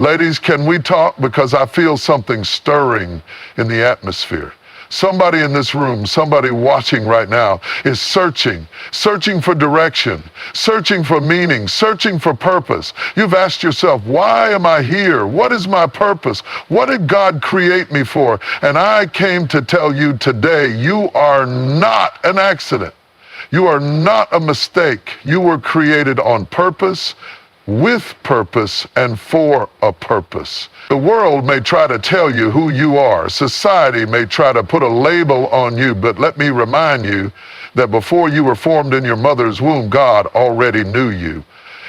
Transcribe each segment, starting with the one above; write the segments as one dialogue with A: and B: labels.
A: Ladies, can we talk? Because I feel something stirring in the atmosphere. Somebody in this room, somebody watching right now is searching for direction, searching for meaning, searching for purpose. You've asked yourself, why am I here? What is my purpose? What did God create me for? And I came to tell you today, you are not an accident. You are not a mistake. You were created on purpose, with purpose, and for a purpose. The world may try to tell you who you are. Society may try to put a label on you, but let me remind you that before you were formed in your mother's womb, God already knew you.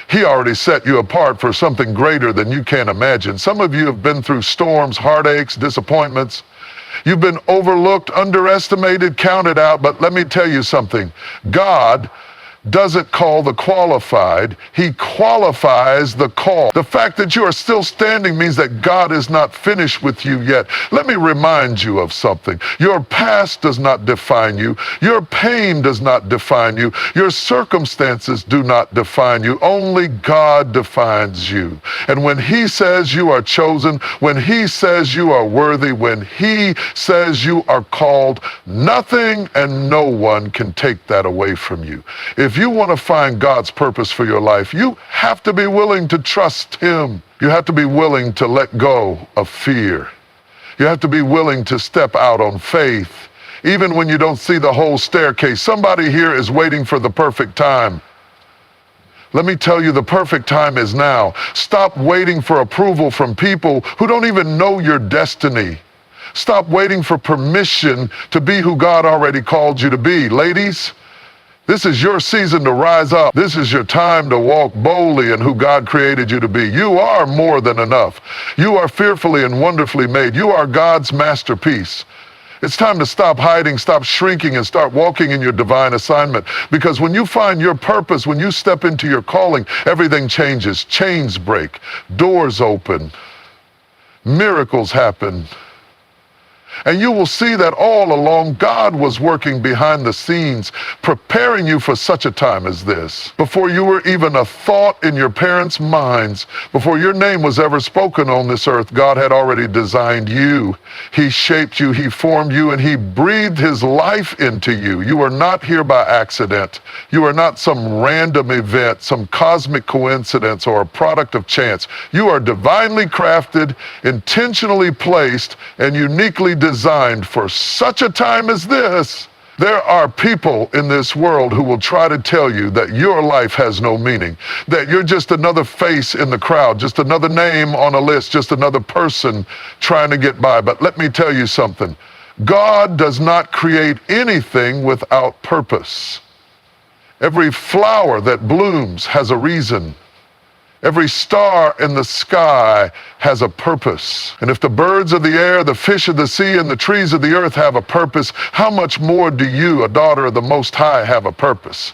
A: He already set you apart for something greater than you can imagine. Some of you have been through storms, heartaches, disappointments. You've been overlooked, underestimated, counted out, but let me tell you something. God doesn't call the qualified, He qualifies the call. The fact that you are still standing means that God is not finished with you yet. Let me remind you of something. Your past does not define you. Your pain does not define you. Your circumstances do not define you. Only God defines you. And when He says you are chosen, when He says you are worthy, when He says you are called, nothing and no one can take that away from you. If you want to find God's purpose for your life, you have to be willing to trust Him. You have to be willing to let go of fear. You have to be willing to step out on faith, even when you don't see the whole staircase. Somebody here is waiting for the perfect time. Let me tell you, the perfect time is now. Stop waiting for approval from people who don't even know your destiny. Stop waiting for permission to be who God already called you to be. Ladies, this is your season to rise up. This is your time to walk boldly in who God created you to be. You are more than enough. You are fearfully and wonderfully made. You are God's masterpiece. It's time to stop hiding, stop shrinking, and start walking in your divine assignment. Because when you find your purpose, when you step into your calling, everything changes. Chains break, doors open, miracles happen. And you will see that all along God was working behind the scenes, preparing you for such a time as this. Before you were even a thought in your parents' minds, before your name was ever spoken on this earth, God had already designed you. He shaped you, He formed you, and He breathed His life into you. You are not here by accident. You are not some random event, some cosmic coincidence, or a product of chance. You are divinely crafted, intentionally placed, and uniquely designed for such a time as this. There are people in this world who will try to tell you that your life has no meaning, that you're just another face in the crowd, just another name on a list, just another person trying to get by. But let me tell you something. God does not create anything without purpose. Every flower that blooms has a reason. Every star in the sky has a purpose. And if the birds of the air, the fish of the sea, and the trees of the earth have a purpose, how much more do you, a daughter of the Most High, have a purpose?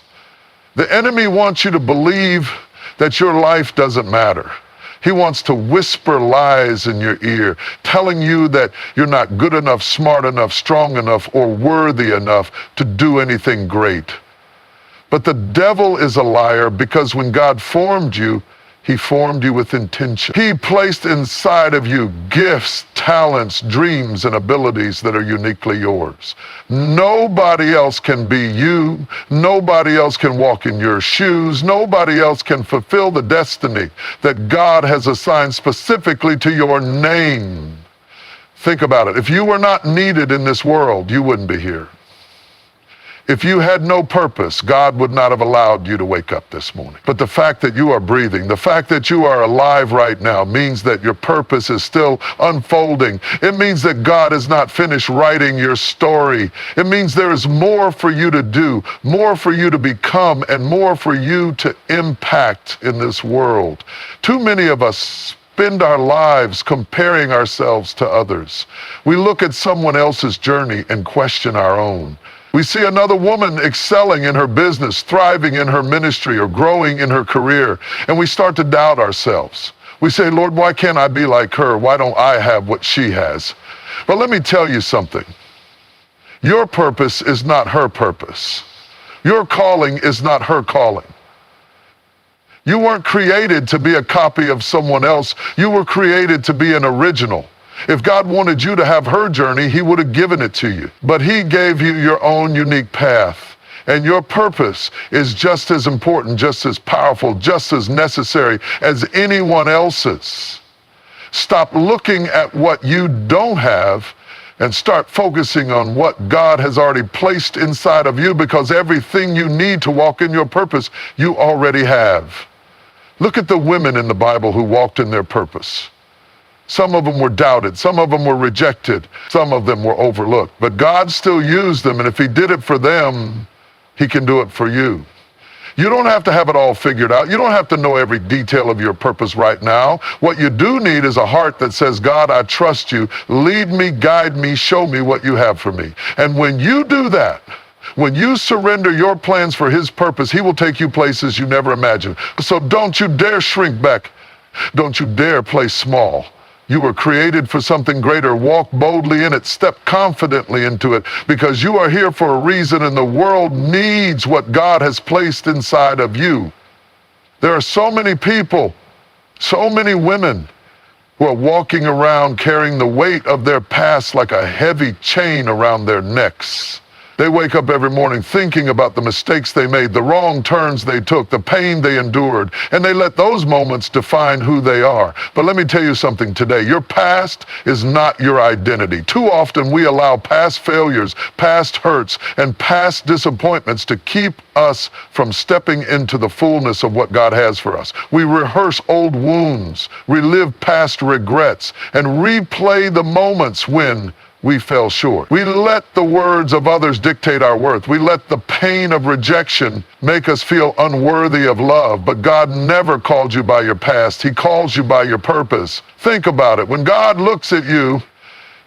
A: The enemy wants you to believe that your life doesn't matter. He wants to whisper lies in your ear, telling you that you're not good enough, smart enough, strong enough, or worthy enough to do anything great. But the devil is a liar, because when God formed you, He formed you with intention. He placed inside of you gifts, talents, dreams, and abilities that are uniquely yours. Nobody else can be you. Nobody else can walk in your shoes. Nobody else can fulfill the destiny that God has assigned specifically to your name. Think about it. If you were not needed in this world, you wouldn't be here. If you had no purpose, God would not have allowed you to wake up this morning. But the fact that you are breathing, the fact that you are alive right now, means that your purpose is still unfolding. It means that God is not finished writing your story. It means there is more for you to do, more for you to become, and more for you to impact in this world. Too many of us spend our lives comparing ourselves to others. We look at someone else's journey and question our own. We see another woman excelling in her business, thriving in her ministry, or growing in her career, and we start to doubt ourselves. We say, Lord, why can't I be like her? Why don't I have what she has? But let me tell you something. Your purpose is not her purpose. Your calling is not her calling. You weren't created to be a copy of someone else. You were created to be an original. If God wanted you to have her journey, he would have given it to you. But he gave you your own unique path. And your purpose is just as important, just as powerful, just as necessary as anyone else's. Stop looking at what you don't have and start focusing on what God has already placed inside of you, because everything you need to walk in your purpose, you already have. Look at the women in the Bible who walked in their purpose. Some of them were doubted, some of them were rejected, some of them were overlooked. But God still used them, and if he did it for them, he can do it for you. You don't have to have it all figured out. You don't have to know every detail of your purpose right now. What you do need is a heart that says, God, I trust you. Lead me, guide me, show me what you have for me. And when you do that, when you surrender your plans for his purpose, he will take you places you never imagined. So don't you dare shrink back. Don't you dare play small. You were created for something greater. Walk boldly in it. Step confidently into it, because you are here for a reason, and the world needs what God has placed inside of you. There are so many people, so many women who are walking around carrying the weight of their past like a heavy chain around their necks. They wake up every morning thinking about the mistakes they made, the wrong turns they took, the pain they endured, and they let those moments define who they are. But let me tell you something today. Your past is not your identity. Too often we allow past failures, past hurts, and past disappointments to keep us from stepping into the fullness of what God has for us. We rehearse old wounds, relive past regrets, and replay the moments when we fell short. We let the words of others dictate our worth. We let the pain of rejection make us feel unworthy of love. But God never called you by your past. He calls you by your purpose. Think about it. When God looks at you,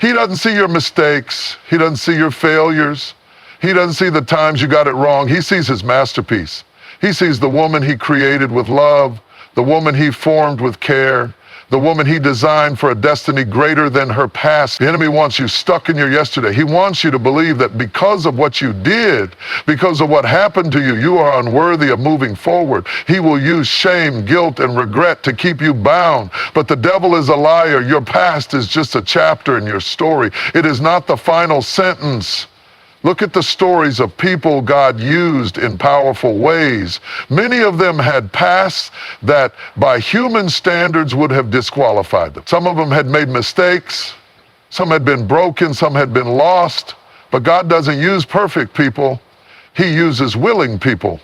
A: he doesn't see your mistakes. He doesn't see your failures. He doesn't see the times you got it wrong. He sees his masterpiece. He sees the woman he created with love, the woman he formed with care, the woman he designed for a destiny greater than her past. The enemy wants you stuck in your yesterday. He wants you to believe that because of what you did, because of what happened to you, you are unworthy of moving forward. He will use shame, guilt, and regret to keep you bound. But the devil is a liar. Your past is just a chapter in your story. It is not the final sentence. Look at the stories of people God used in powerful ways. Many of them had pasts that by human standards would have disqualified them. Some of them had made mistakes. Some had been broken. Some had been lost. But God doesn't use perfect people. He uses willing people.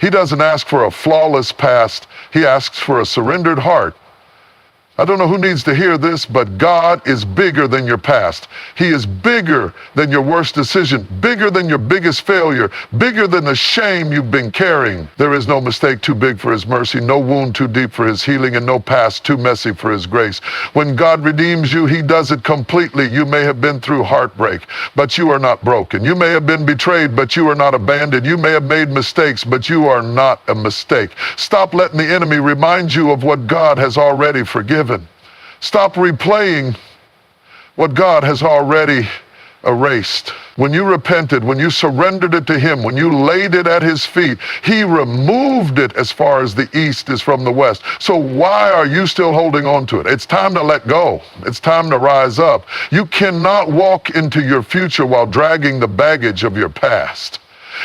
A: He doesn't ask for a flawless past. He asks for a surrendered heart. I don't know who needs to hear this, but God is bigger than your past. He is bigger than your worst decision, bigger than your biggest failure, bigger than the shame you've been carrying. There is no mistake too big for his mercy, no wound too deep for his healing, and no past too messy for his grace. When God redeems you, he does it completely. You may have been through heartbreak, but you are not broken. You may have been betrayed, but you are not abandoned. You may have made mistakes, but you are not a mistake. Stop letting the enemy remind you of what God has already forgiven. Stop replaying what God has already erased. When you repented, when you surrendered it to him, when you laid it at his feet, he removed it as far as the east is from the west. So why are you still holding on to it? It's time to let go. It's time to rise up. You cannot walk into your future while dragging the baggage of your past.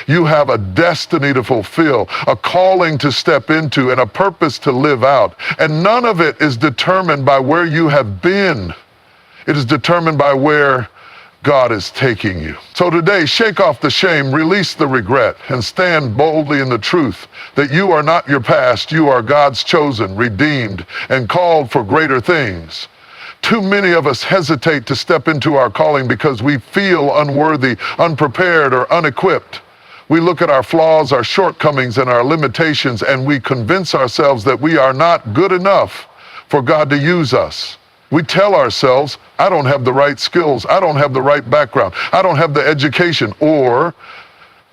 A: You have a destiny to fulfill, a calling to step into, and a purpose to live out. And none of it is determined by where you have been. It is determined by where God is taking you. So today, shake off the shame, release the regret, and stand boldly in the truth that you are not your past. You are God's chosen, redeemed, and called for greater things. Too many of us hesitate to step into our calling because we feel unworthy, unprepared, or unequipped. We look at our flaws, our shortcomings, and our limitations, and we convince ourselves that we are not good enough for God to use us. We tell ourselves, I don't have the right skills, I don't have the right background, I don't have the education, or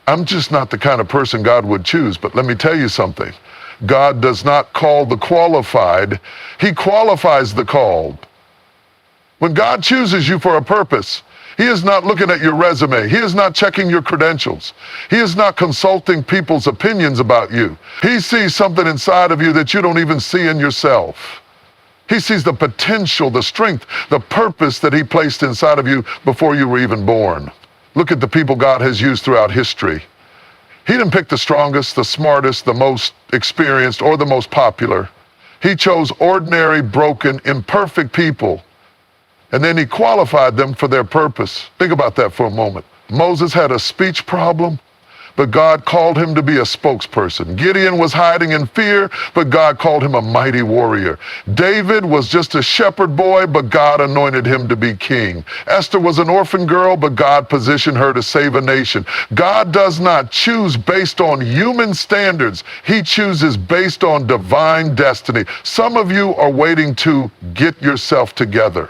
A: I'm just not the kind of person God would choose. But let me tell you something. God does not call the qualified, he qualifies the called. When God chooses you for a purpose, He is not looking at your resume. He is not checking your credentials. He is not consulting people's opinions about you. He sees something inside of you that you don't even see in yourself. He sees the potential, the strength, the purpose that he placed inside of you before you were even born. Look at the people God has used throughout history. He didn't pick the strongest, the smartest, the most experienced, or the most popular. He chose ordinary, broken, imperfect people, and then he qualified them for their purpose. Think about that for a moment. Moses had a speech problem, but God called him to be a spokesperson. Gideon was hiding in fear, but God called him a mighty warrior. David was just a shepherd boy, but God anointed him to be king. Esther was an orphan girl, but God positioned her to save a nation. God does not choose based on human standards. He chooses based on divine destiny. Some of you are waiting to get yourself together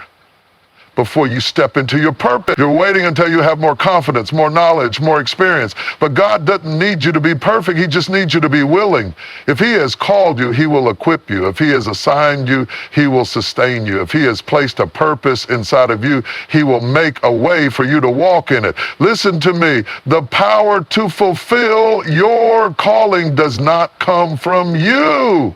A: before you step into your purpose. You're waiting until you have more confidence, more knowledge, more experience. But God doesn't need you to be perfect. He just needs you to be willing. If he has called you, he will equip you. If he has assigned you, he will sustain you. If he has placed a purpose inside of you, he will make a way for you to walk in it. Listen to me. The power to fulfill your calling does not come from you.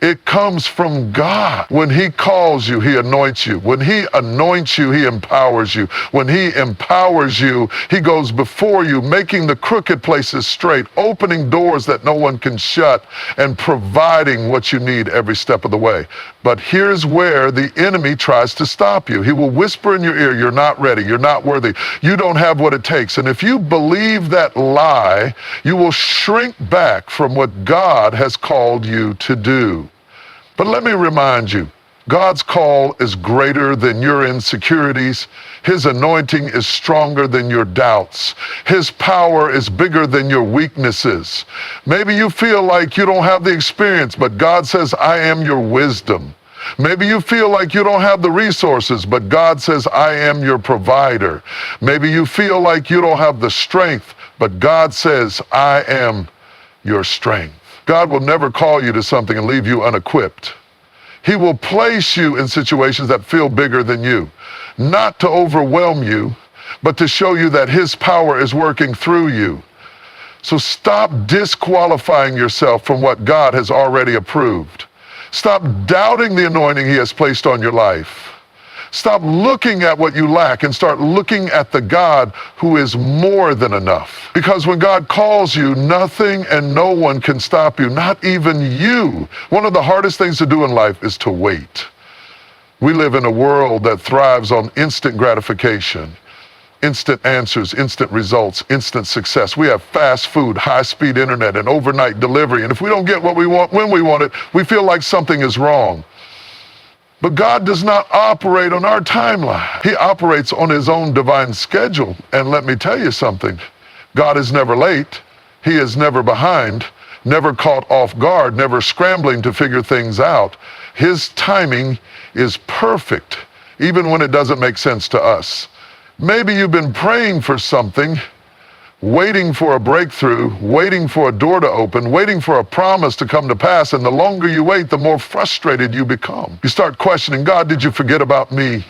A: It comes from God. When he calls you, he anoints you. When he anoints you, he empowers you. When he empowers you, he goes before you, making the crooked places straight, opening doors that no one can shut, and providing what you need every step of the way. But here's where the enemy tries to stop you. He will whisper in your ear, you're not ready, you're not worthy, you don't have what it takes. And if you believe that lie, you will shrink back from what God has called you to do. But let me remind you, God's call is greater than your insecurities. His anointing is stronger than your doubts. His power is bigger than your weaknesses. Maybe you feel like you don't have the experience, but God says, I am your wisdom. Maybe you feel like you don't have the resources, but God says, I am your provider. Maybe you feel like you don't have the strength, but God says, I am your strength. God will never call you to something and leave you unequipped. He will place you in situations that feel bigger than you, not to overwhelm you, but to show you that his power is working through you. So stop disqualifying yourself from what God has already approved. Stop doubting the anointing he has placed on your life. Stop looking at what you lack and start looking at the God who is more than enough. Because when God calls you, nothing and no one can stop you, not even you. One of the hardest things to do in life is to wait. We live in a world that thrives on instant gratification, instant answers, instant results, instant success. We have fast food, high-speed internet, and overnight delivery. And if we don't get what we want when we want it, we feel like something is wrong. But God does not operate on our timeline. He operates on his own divine schedule. And let me tell you something. God is never late. He is never behind, never caught off guard, never scrambling to figure things out. His timing is perfect, even when it doesn't make sense to us. Maybe you've been praying for something, waiting for a breakthrough, waiting for a door to open, waiting for a promise to come to pass, and the longer you wait, the more frustrated you become. You start questioning, God, did you forget about me?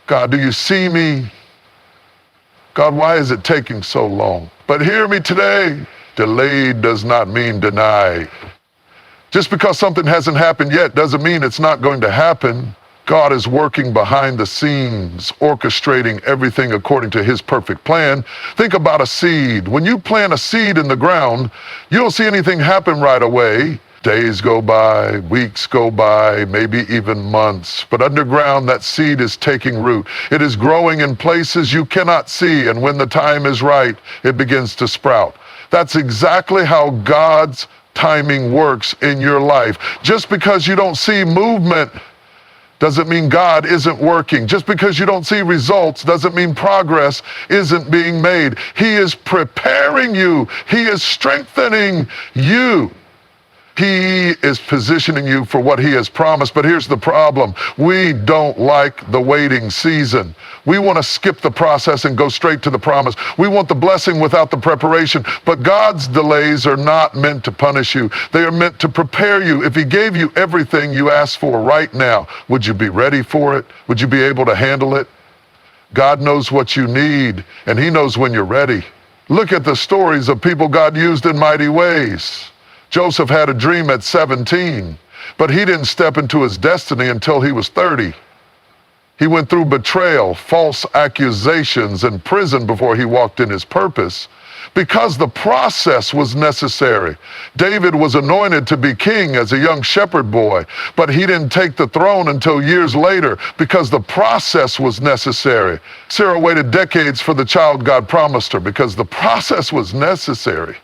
A: God, do you see me? God, why is it taking so long? But hear me today, delayed does not mean denied. Just because something hasn't happened yet doesn't mean it's not going to happen. God is working behind the scenes, orchestrating everything according to his perfect plan. Think about a seed. When you plant a seed in the ground, you don't see anything happen right away. Days go by, weeks go by, maybe even months. But underground, that seed is taking root. It is growing in places you cannot see, and when the time is right, it begins to sprout. That's exactly how God's timing works in your life. Just because you don't see movement doesn't mean God isn't working. Just because you don't see results doesn't mean progress isn't being made. He is preparing you. He is strengthening you. He is positioning you for what he has promised. But here's the problem. We don't like the waiting season. We want to skip the process and go straight to the promise. We want the blessing without the preparation. But God's delays are not meant to punish you. They are meant to prepare you. If he gave you everything you asked for right now, would you be ready for it? Would you be able to handle it? God knows what you need, and He knows when you're ready. Look at the stories of people God used in mighty ways. Joseph had a dream at 17, but he didn't step into his destiny until he was 30. He went through betrayal, false accusations, and prison before he walked in his purpose, because the process was necessary. David was anointed to be king as a young shepherd boy, but he didn't take the throne until years later because the process was necessary. Sarah waited decades for the child God promised her because the process was necessary.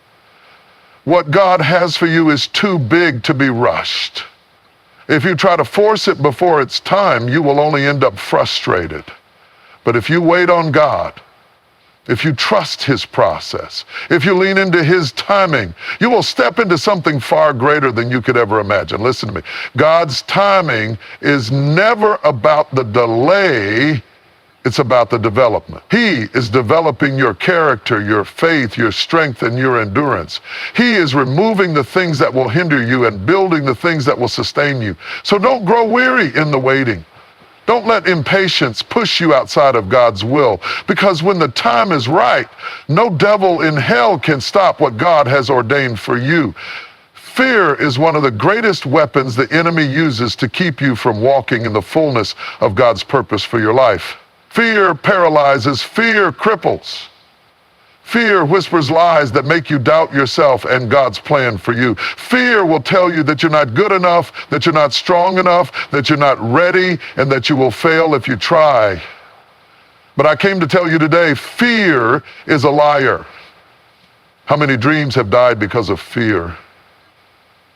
A: What God has for you is too big to be rushed. If you try to force it before it's time, you will only end up frustrated. But if you wait on God, if you trust His process, if you lean into His timing, you will step into something far greater than you could ever imagine. Listen to me. God's timing is never about the delay. It's about the development. He is developing your character, your faith, your strength, and your endurance. He is removing the things that will hinder you and building the things that will sustain you. So don't grow weary in the waiting. Don't let impatience push you outside of God's will, because when the time is right, no devil in hell can stop what God has ordained for you. Fear is one of the greatest weapons the enemy uses to keep you from walking in the fullness of God's purpose for your life. Fear paralyzes, fear cripples. Fear whispers lies that make you doubt yourself and God's plan for you. Fear will tell you that you're not good enough, that you're not strong enough, that you're not ready, and that you will fail if you try. But I came to tell you today, fear is a liar. How many dreams have died because of fear?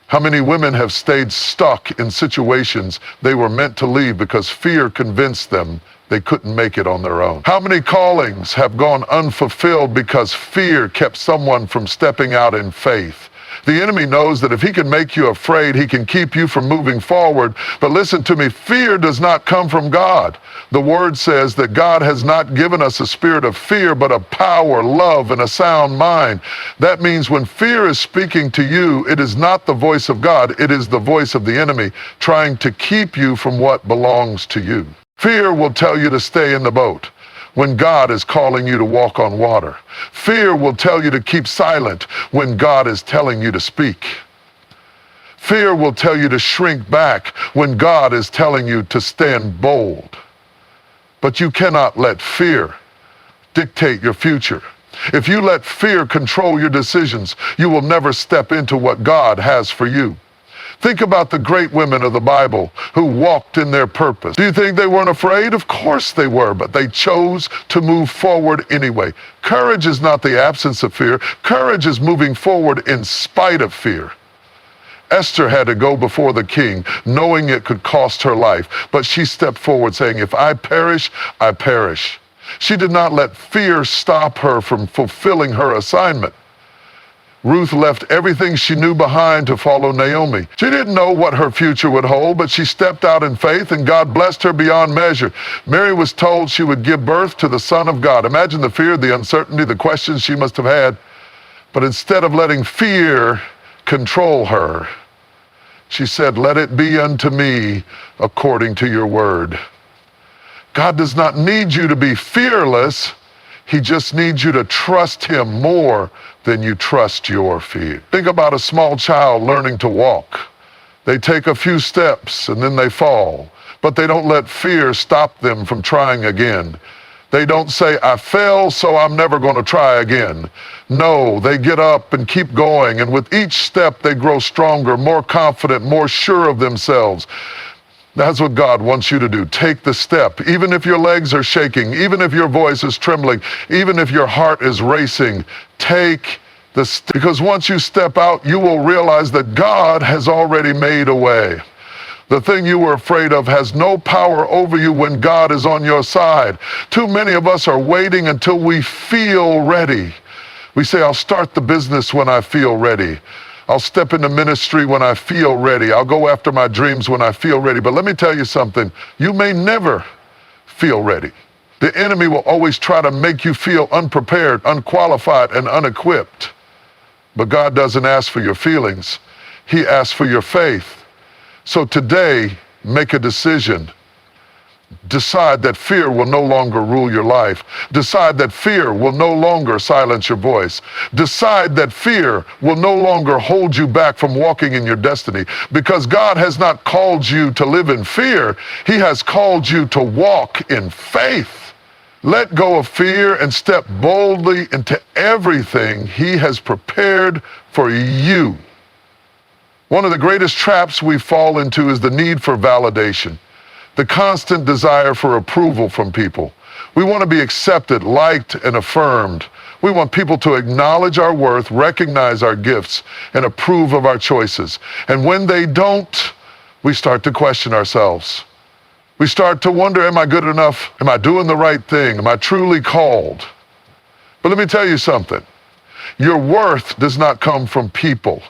A: How many women have stayed stuck in situations they were meant to leave because fear convinced them they couldn't make it on their own? How many callings have gone unfulfilled because fear kept someone from stepping out in faith? The enemy knows that if he can make you afraid, he can keep you from moving forward. But listen to me, fear does not come from God. The word says that God has not given us a spirit of fear, but of power, love, and a sound mind. That means when fear is speaking to you, it is not the voice of God, it is the voice of the enemy trying to keep you from what belongs to you. Fear will tell you to stay in the boat when God is calling you to walk on water. Fear will tell you to keep silent when God is telling you to speak. Fear will tell you to shrink back when God is telling you to stand bold. But you cannot let fear dictate your future. If you let fear control your decisions, you will never step into what God has for you. Think about the great women of the Bible who walked in their purpose. Do you think they weren't afraid? Of course they were, but they chose to move forward anyway. Courage is not the absence of fear. Courage is moving forward in spite of fear. Esther had to go before the king, knowing it could cost her life, but she stepped forward saying, "If I perish, I perish." She did not let fear stop her from fulfilling her assignment. Ruth left everything she knew behind to follow Naomi. She didn't know what her future would hold, but she stepped out in faith and God blessed her beyond measure. Mary was told she would give birth to the Son of God. Imagine the fear, the uncertainty, the questions she must have had. But instead of letting fear control her, she said, "Let it be unto me according to your word." God does not need you to be fearless. He just needs you to trust Him more than you trust your fear. Think about a small child learning to walk. They take a few steps and then they fall, but they don't let fear stop them from trying again. They don't say, "I fell, so I'm never going to try again." No, they get up and keep going, and with each step they grow stronger, more confident, more sure of themselves. That's what God wants you to do. Take the step. Even if your legs are shaking, even if your voice is trembling, even if your heart is racing, take the step. Because once you step out, you will realize that God has already made a way. The thing you were afraid of has no power over you when God is on your side. Too many of us are waiting until we feel ready. We say, "I'll start the business when I feel ready. I'll step into ministry when I feel ready. I'll go after my dreams when I feel ready." But let me tell you something. You may never feel ready. The enemy will always try to make you feel unprepared, unqualified, and unequipped. But God doesn't ask for your feelings. He asks for your faith. So today, make a decision. Decide that fear will no longer rule your life. Decide that fear will no longer silence your voice. Decide that fear will no longer hold you back from walking in your destiny, because God has not called you to live in fear. He has called you to walk in faith. Let go of fear and step boldly into everything He has prepared for you. One of the greatest traps we fall into is the need for validation. The constant desire for approval from people. We want to be accepted, liked, and affirmed. We want people to acknowledge our worth, recognize our gifts, and approve of our choices. And when they don't, we start to question ourselves. We start to wonder, am I good enough? Am I doing the right thing? Am I truly called? But let me tell you something. Your worth does not come from people.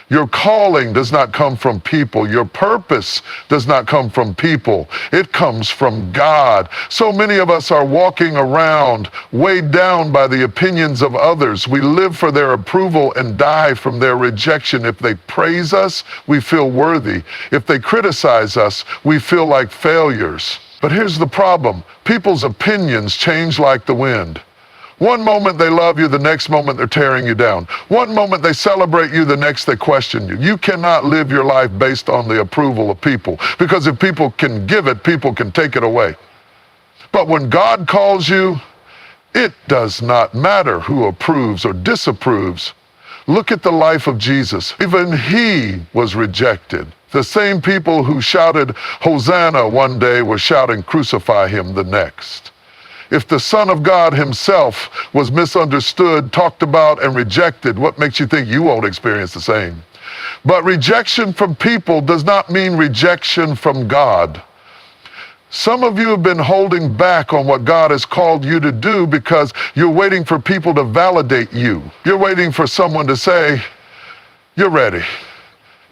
A: Your calling does not come from people. Your purpose does not come from people. It comes from God. So many of us are walking around weighed down by the opinions of others. We live for their approval and die from their rejection. If they praise us, we feel worthy. If they criticize us, we feel like failures. But here's the problem. People's opinions change like the wind. One moment they love you, the next moment they're tearing you down. One moment they celebrate you, the next they question you. You cannot live your life based on the approval of people, because if people can give it, people can take it away. But when God calls you, it does not matter who approves or disapproves. Look at the life of Jesus. Even He was rejected. The same people who shouted Hosanna one day were shouting crucify Him the next. If the Son of God Himself was misunderstood, talked about, and rejected, what makes you think you won't experience the same? But rejection from people does not mean rejection from God. Some of you have been holding back on what God has called you to do because you're waiting for people to validate you. You're waiting for someone to say, you're ready,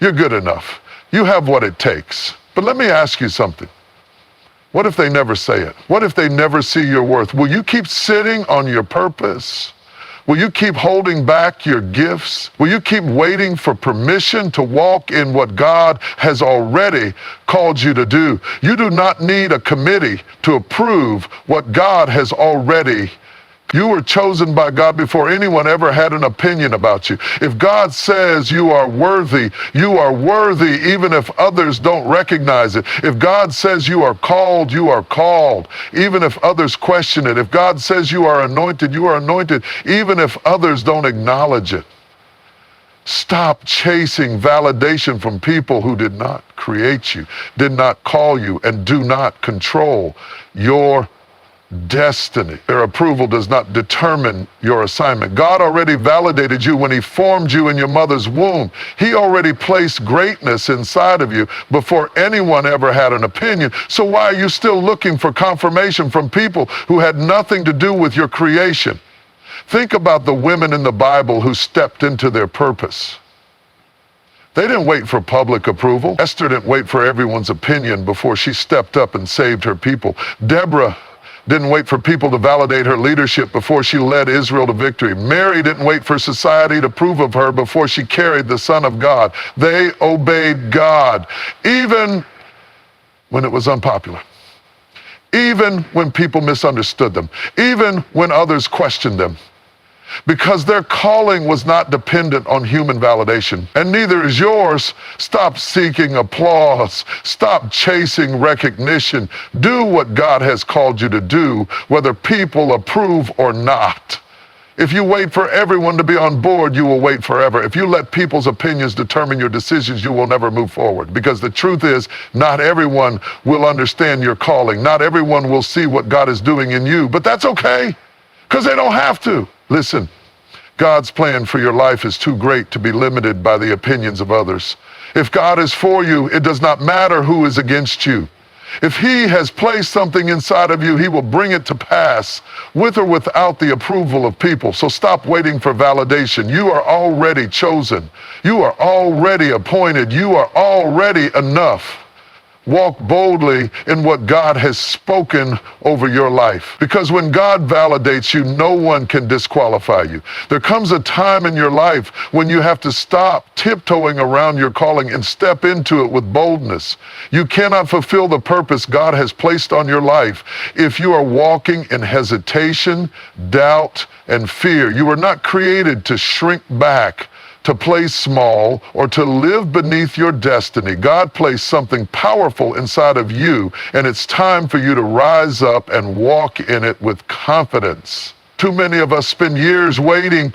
A: you're good enough, you have what it takes. But let me ask you something. What if they never say it? What if they never see your worth? Will you keep sitting on your purpose? Will you keep holding back your gifts? Will you keep waiting for permission to walk in what God has already called you to do? You do not need a committee to approve what God has already. You were chosen by God before anyone ever had an opinion about you. If God says you are worthy even if others don't recognize it. If God says you are called, even if others question it. If God says you are anointed, even if others don't acknowledge it. Stop chasing validation from people who did not create you, did not call you, and do not control your destiny. Their approval does not determine your assignment. God already validated you when He formed you in your mother's womb. He already placed greatness inside of you before anyone ever had an opinion. So why are you still looking for confirmation from people who had nothing to do with your creation? Think about the women in the Bible who stepped into their purpose. They didn't wait for public approval. Esther didn't wait for everyone's opinion before she stepped up and saved her people. Deborah didn't wait for people to validate her leadership before she led Israel to victory. Mary didn't wait for society to approve of her before she carried the Son of God. They obeyed God, even when it was unpopular, even when people misunderstood them, even when others questioned them. Because their calling was not dependent on human validation, and neither is yours. Stop seeking applause. Stop chasing recognition. Do what God has called you to do, whether people approve or not. If you wait for everyone to be on board, you will wait forever. If you let people's opinions determine your decisions, you will never move forward. Because the truth is, not everyone will understand your calling. Not everyone will see what God is doing in you, but that's okay, because they don't have to. Listen, God's plan for your life is too great to be limited by the opinions of others. If God is for you, it does not matter who is against you. If He has placed something inside of you, He will bring it to pass with or without the approval of people. So stop waiting for validation. You are already chosen. You are already appointed. You are already enough. Walk boldly in what God has spoken over your life. Because when God validates you, no one can disqualify you. There comes a time in your life when you have to stop tiptoeing around your calling and step into it with boldness. You cannot fulfill the purpose God has placed on your life if you are walking in hesitation, doubt, and fear. You were not created to shrink back, to play small, or to live beneath your destiny. God placed something powerful inside of you, and it's time for you to rise up and walk in it with confidence. Too many of us spend years waiting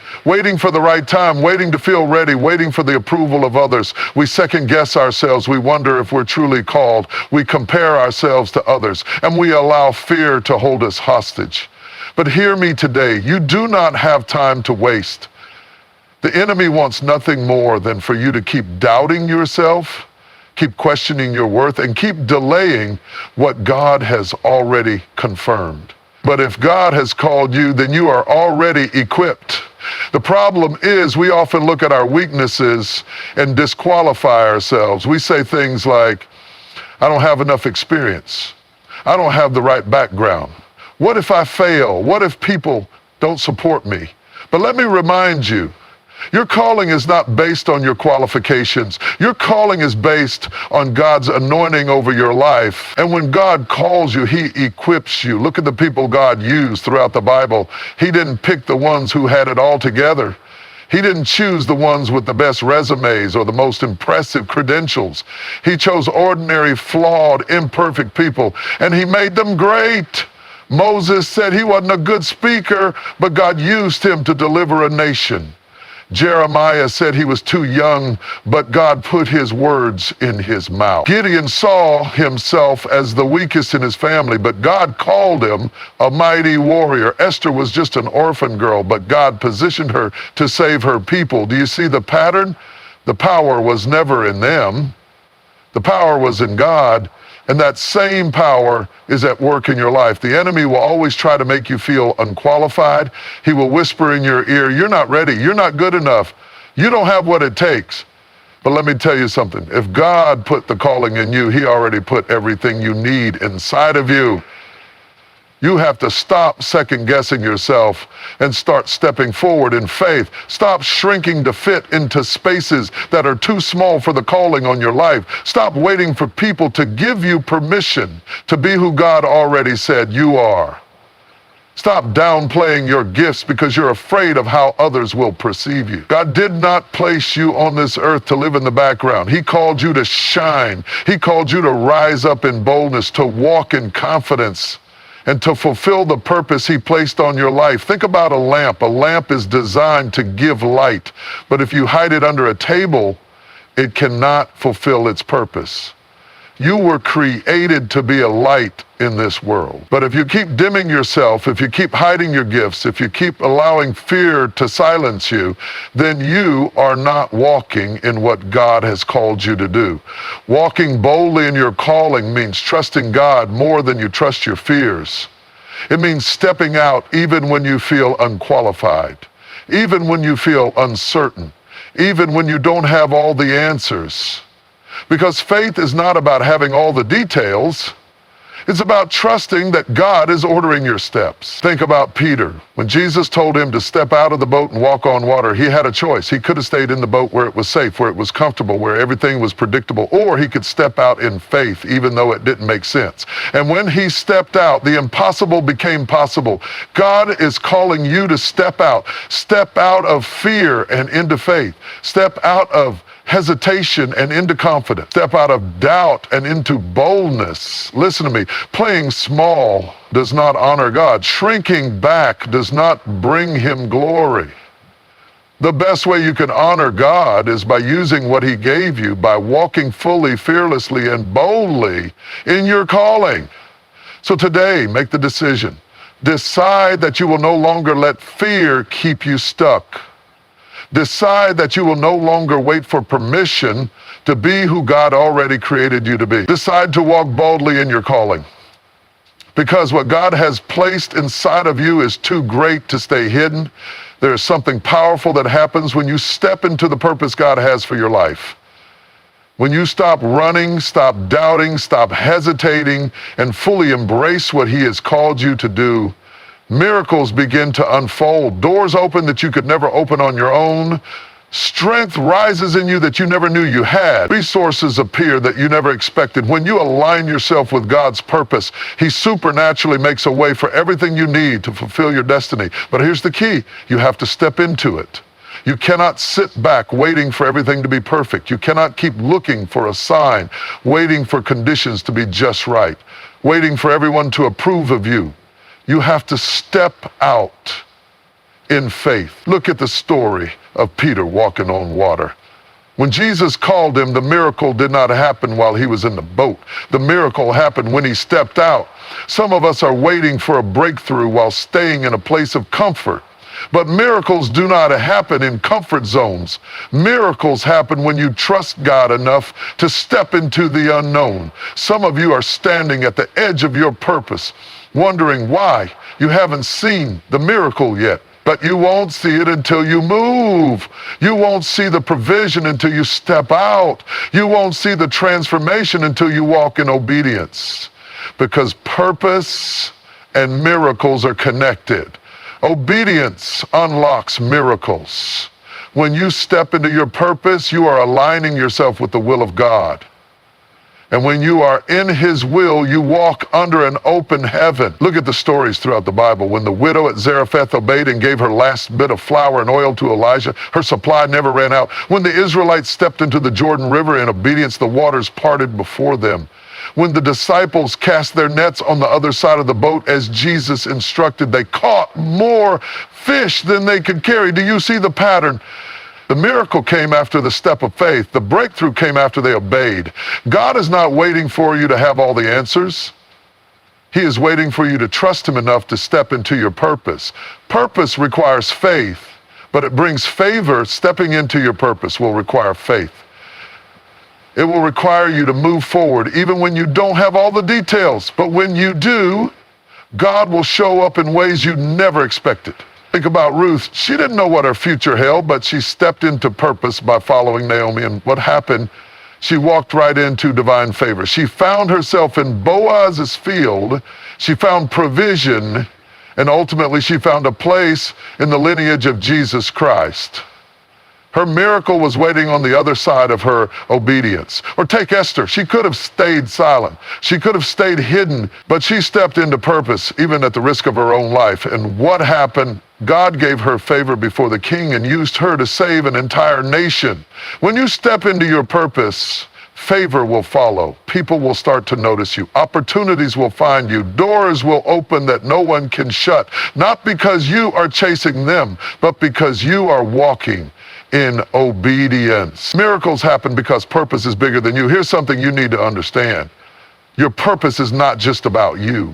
A: for the right time, waiting to feel ready, waiting for the approval of others. We second guess ourselves. We wonder if we're truly called. We compare ourselves to others, and we allow fear to hold us hostage. But hear me today, you do not have time to waste. The enemy wants nothing more than for you to keep doubting yourself, keep questioning your worth, and keep delaying what God has already confirmed. But if God has called you, then you are already equipped. The problem is we often look at our weaknesses and disqualify ourselves. We say things like, I don't have enough experience. I don't have the right background. What if I fail? What if people don't support me? But let me remind you, your calling is not based on your qualifications. Your calling is based on God's anointing over your life. And when God calls you, He equips you. Look at the people God used throughout the Bible. He didn't pick the ones who had it all together. He didn't choose the ones with the best resumes or the most impressive credentials. He chose ordinary, flawed, imperfect people, and He made them great. Moses said he wasn't a good speaker, but God used him to deliver a nation. Jeremiah said he was too young, but God put His words in his mouth. Gideon saw himself as the weakest in his family, but God called him a mighty warrior. Esther was just an orphan girl, but God positioned her to save her people. Do you see the pattern? The power was never in them. The power was in God. And that same power is at work in your life. The enemy will always try to make you feel unqualified. He will whisper in your ear, you're not ready, you're not good enough, you don't have what it takes. But let me tell you something, if God put the calling in you, He already put everything you need inside of you. You have to stop second guessing yourself and start stepping forward in faith. Stop shrinking to fit into spaces that are too small for the calling on your life. Stop waiting for people to give you permission to be who God already said you are. Stop downplaying your gifts because you're afraid of how others will perceive you. God did not place you on this earth to live in the background. He called you to shine. He called you to rise up in boldness, to walk in confidence, and to fulfill the purpose He placed on your life. Think about a lamp. A lamp is designed to give light, but if you hide it under a table, it cannot fulfill its purpose. You were created to be a light in this world. But if you keep dimming yourself, if you keep hiding your gifts, if you keep allowing fear to silence you, then you are not walking in what God has called you to do. Walking boldly in your calling means trusting God more than you trust your fears. It means stepping out even when you feel unqualified, even when you feel uncertain, even when you don't have all the answers. Because faith is not about having all the details. It's about trusting that God is ordering your steps. Think about Peter. When Jesus told him to step out of the boat and walk on water, he had a choice. He could have stayed in the boat where it was safe, where it was comfortable, where everything was predictable, or he could step out in faith, even though it didn't make sense. And when he stepped out, the impossible became possible. God is calling you to step out of fear and into faith. Step out of hesitation and into confidence. Step out of doubt and into boldness. Listen to me. Playing small does not honor God. Shrinking back does not bring Him glory. The best way you can honor God is by using what He gave you, by walking fully, fearlessly, and boldly in your calling. So today, make the decision. Decide that you will no longer let fear keep you stuck. Decide that you will no longer wait for permission to be who God already created you to be. Decide to walk boldly in your calling. Because what God has placed inside of you is too great to stay hidden. There is something powerful that happens when you step into the purpose God has for your life. When you stop running, stop doubting, stop hesitating, and fully embrace what He has called you to do, miracles begin to unfold. Doors open that you could never open on your own. Strength rises in you that you never knew you had. Resources appear that you never expected. When you align yourself with God's purpose, He supernaturally makes a way for everything you need to fulfill your destiny. But here's the key. You have to step into it. You cannot sit back waiting for everything to be perfect. You cannot keep looking for a sign, waiting for conditions to be just right, waiting for everyone to approve of you. You have to step out in faith. Look at the story of Peter walking on water. When Jesus called him, the miracle did not happen while he was in the boat. The miracle happened when he stepped out. Some of us are waiting for a breakthrough while staying in a place of comfort. But miracles do not happen in comfort zones. Miracles happen when you trust God enough to step into the unknown. Some of you are standing at the edge of your purpose, wondering why you haven't seen the miracle yet. But you won't see it until you move. You won't see the provision until you step out. You won't see the transformation until you walk in obedience. Because purpose and miracles are connected. Obedience unlocks miracles. When you step into your purpose, you are aligning yourself with the will of God. And when you are in His will, you walk under an open heaven. Look at the stories throughout the Bible. When the widow at Zarephath obeyed and gave her last bit of flour and oil to Elijah, her supply never ran out. When the Israelites stepped into the Jordan River in obedience, the waters parted before them. When the disciples cast their nets on the other side of the boat as Jesus instructed, they caught more fish than they could carry. Do you see the pattern? The miracle came after the step of faith. The breakthrough came after they obeyed. God is not waiting for you to have all the answers. He is waiting for you to trust Him enough to step into your purpose. Purpose requires faith, but it brings favor. Stepping into your purpose will require faith. It will require you to move forward even when you don't have all the details. But when you do, God will show up in ways you never expected. Think about Ruth. She didn't know what her future held, but she stepped into purpose by following Naomi. And what happened? She walked right into divine favor. She found herself in Boaz's field. She found provision, and ultimately she found a place in the lineage of Jesus Christ. Her miracle was waiting on the other side of her obedience. Or take Esther. She could have stayed silent. She could have stayed hidden, but she stepped into purpose, even at the risk of her own life. And what happened? God gave her favor before the king and used her to save an entire nation. When you step into your purpose, favor will follow. People will start to notice you. Opportunities will find you. Doors will open that no one can shut. Not because you are chasing them, but because you are walking in obedience. Miracles happen because purpose is bigger than you. Here's something you need to understand. Your purpose is not just about you.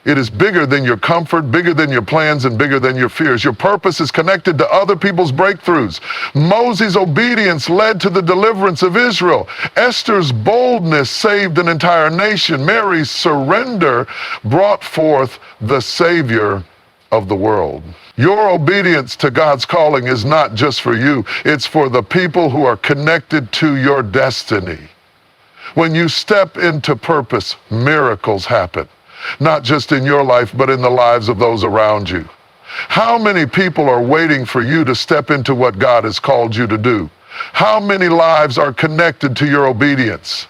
A: It is bigger than your comfort, bigger than your plans, and bigger than your fears. Your purpose is connected to other people's breakthroughs. Moses' obedience led to the deliverance of Israel. Esther's boldness saved an entire nation. Mary's surrender brought forth the Savior of the world. Your obedience to God's calling is not just for you. It's for the people who are connected to your destiny. When you step into purpose, miracles happen. Not just in your life, but in the lives of those around you. How many people are waiting for you to step into what God has called you to do? How many lives are connected to your obedience?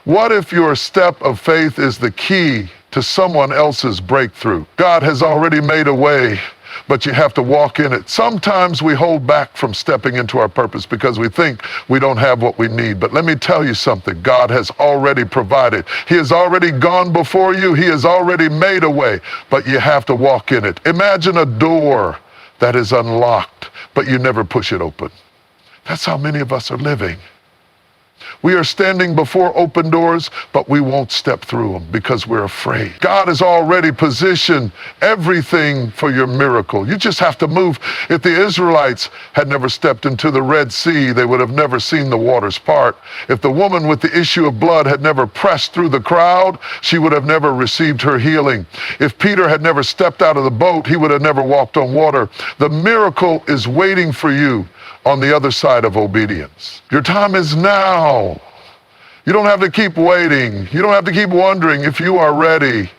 A: What if your step of faith is the key to someone else's breakthrough? God has already made a way, but you have to walk in it. Sometimes we hold back from stepping into our purpose because we think we don't have what we need. But let me tell you something. God has already provided. He has already gone before you. He has already made a way, but you have to walk in it. Imagine a door that is unlocked, but you never push it open. That's how many of us are living. We are standing before open doors, but we won't step through them because we're afraid. God has already positioned everything for your miracle. You just have to move. If the Israelites had never stepped into the Red Sea, they would have never seen the waters part. If the woman with the issue of blood had never pressed through the crowd, she would have never received her healing. If Peter had never stepped out of the boat, he would have never walked on water. The miracle is waiting for you on the other side of obedience. Your time is now. You don't have to keep waiting. You don't have to keep wondering if you are ready.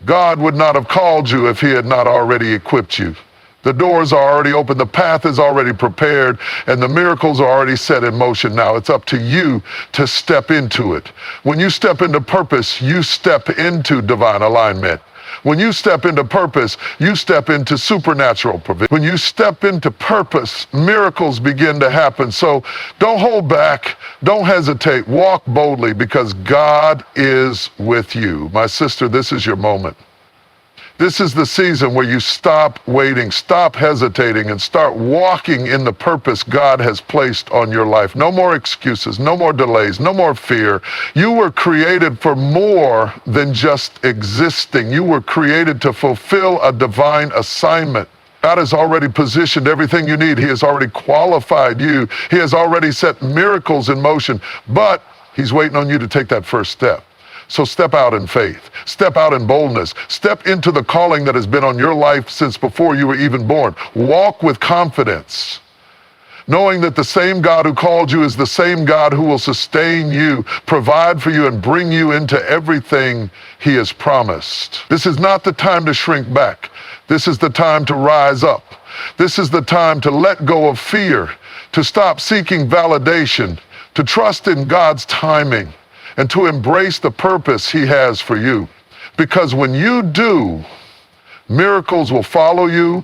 A: God would not have called you if he had not already equipped you. The doors are already open, the path is already prepared, and the miracles are already set in motion now. It's up to you to step into it. When you step into purpose, you step into divine alignment. When you step into purpose, you step into supernatural provision. When you step into purpose, miracles begin to happen. So don't hold back. Don't hesitate. Walk boldly because God is with you. My sister, this is your moment. This is the season where you stop waiting, stop hesitating, and start walking in the purpose God has placed on your life. No more excuses, no more delays, no more fear. You were created for more than just existing. You were created to fulfill a divine assignment. God has already positioned everything you need. He has already qualified you. He has already set miracles in motion, but he's waiting on you to take that first step. So step out in faith, step out in boldness, step into the calling that has been on your life since before you were even born. Walk with confidence, knowing that the same God who called you is the same God who will sustain you, provide for you, and bring you into everything he has promised. This is not the time to shrink back. This is the time to rise up. This is the time to let go of fear, to stop seeking validation, to trust in God's timing, and to embrace the purpose he has for you. Because when you do, miracles will follow you,